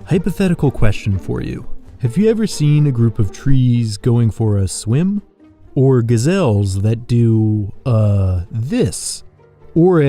Hypothetical question for you. Have you ever seen a group of trees going for a swim? Or gazelles that do, this? Or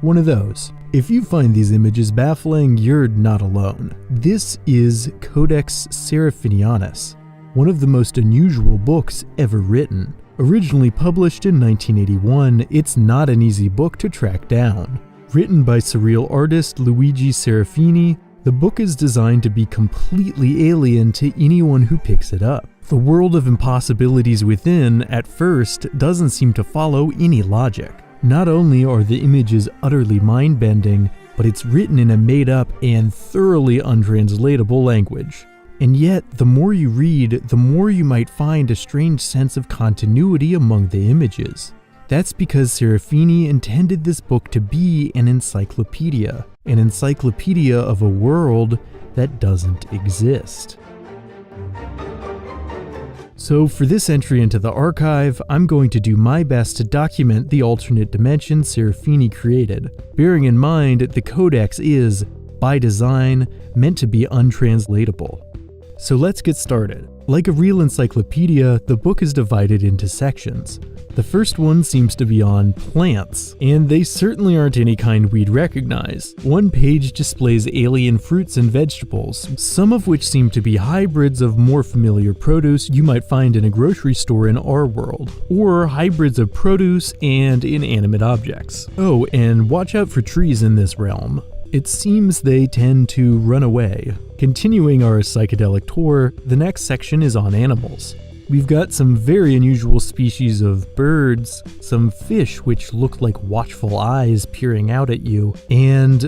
one of those. If you find these images baffling, you're not alone. This is Codex Seraphinianus, one of the most unusual books ever written. Originally published in 1981, it's not an easy book to track down. Written by surreal artist Luigi Serafini, the book is designed to be completely alien to anyone who picks it up. The world of impossibilities within, at first, doesn't seem to follow any logic. Not only are the images utterly mind-bending, but it's written in a made-up and thoroughly untranslatable language. And yet, the more you read, the more you might find a strange sense of continuity among the images. That's because Serafini intended this book to be an encyclopedia of a world that doesn't exist. So for this entry into the archive, I'm going to do my best to document the alternate dimension Serafini created, bearing in mind the codex is, by design, meant to be untranslatable. So let's get started. Like a real encyclopedia, the book is divided into sections. The first one seems to be on plants, and they certainly aren't any kind we'd recognize. One page displays alien fruits and vegetables, some of which seem to be hybrids of more familiar produce you might find in a grocery store in our world, or hybrids of produce and inanimate objects. Oh, and watch out for trees in this realm. It seems they tend to run away. Continuing our psychedelic tour, the next section is on animals. We've got some very unusual species of birds, some fish which look like watchful eyes peering out at you, and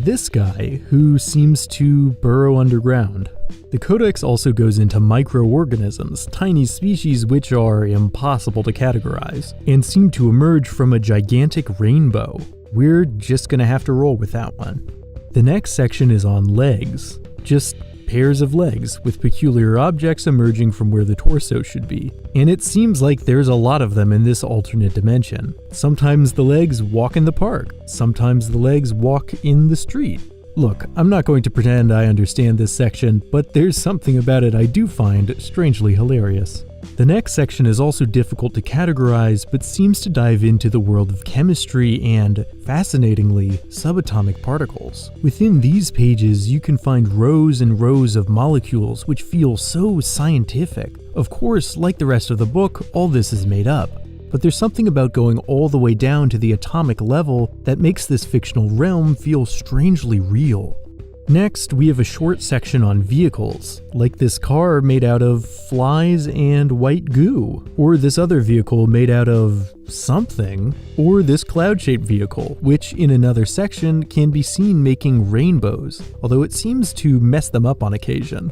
this guy who seems to burrow underground. The codex also goes into microorganisms, tiny species which are impossible to categorize, and seem to emerge from a gigantic rainbow. We're just gonna have to roll with that one. The next section is on legs. Just pairs of legs with peculiar objects emerging from where the torso should be. And it seems like there's a lot of them in this alternate dimension. Sometimes the legs walk in the park. Sometimes the legs walk in the street. Look, I'm not going to pretend I understand this section, but there's something about it I do find strangely hilarious. The next section is also difficult to categorize, but seems to dive into the world of chemistry and, fascinatingly, subatomic particles. Within these pages, you can find rows and rows of molecules which feel so scientific. Of course, like the rest of the book, all this is made up. But there's something about going all the way down to the atomic level that makes this fictional realm feel strangely real. Next, we have a short section on vehicles, like this car made out of flies and white goo, or this other vehicle made out of something, or this cloud-shaped vehicle, which in another section can be seen making rainbows, although it seems to mess them up on occasion.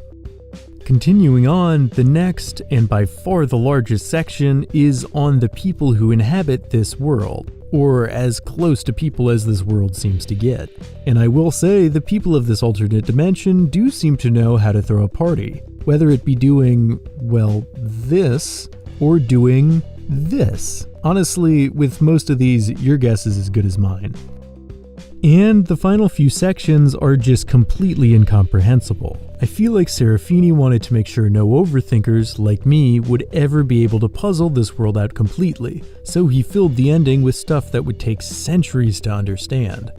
Continuing on, the next, and by far the largest section, is on the people who inhabit this world, or as close to people as this world seems to get. And I will say, the people of this alternate dimension do seem to know how to throw a party, whether it be doing, well, this, or doing this. Honestly, with most of these, your guess is as good as mine. And the final few sections are just completely incomprehensible. I feel like Serafini wanted to make sure no overthinkers, like me, would ever be able to puzzle this world out completely, so he filled the ending with stuff that would take centuries to understand.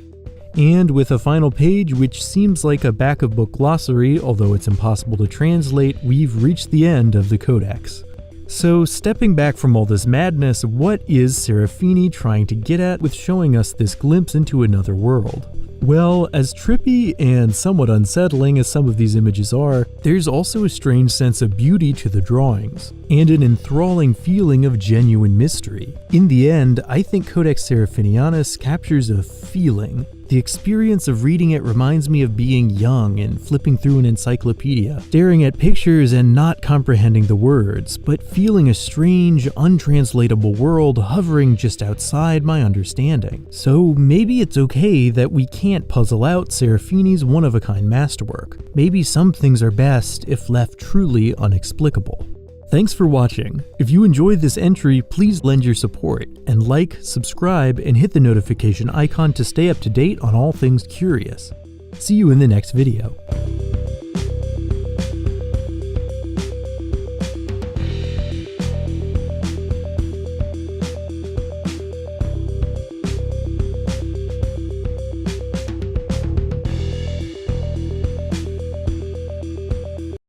And with a final page which seems like a back-of-book glossary, although it's impossible to translate, we've reached the end of the codex. So, stepping back from all this madness, what is Serafini trying to get at with showing us this glimpse into another world? Well, as trippy and somewhat unsettling as some of these images are, there's also a strange sense of beauty to the drawings, and an enthralling feeling of genuine mystery. In the end, I think Codex Seraphinianus captures a feeling. The experience of reading it reminds me of being young and flipping through an encyclopedia, staring at pictures and not comprehending the words, but feeling a strange, untranslatable world hovering just outside my understanding. So maybe it's okay that we can't puzzle out Serafini's one-of-a-kind masterwork. Maybe some things are best if left truly unexplicable. Thanks for watching. If you enjoyed this entry, please lend your support, and like, subscribe, and hit the notification icon to stay up to date on all things curious. See you in the next video.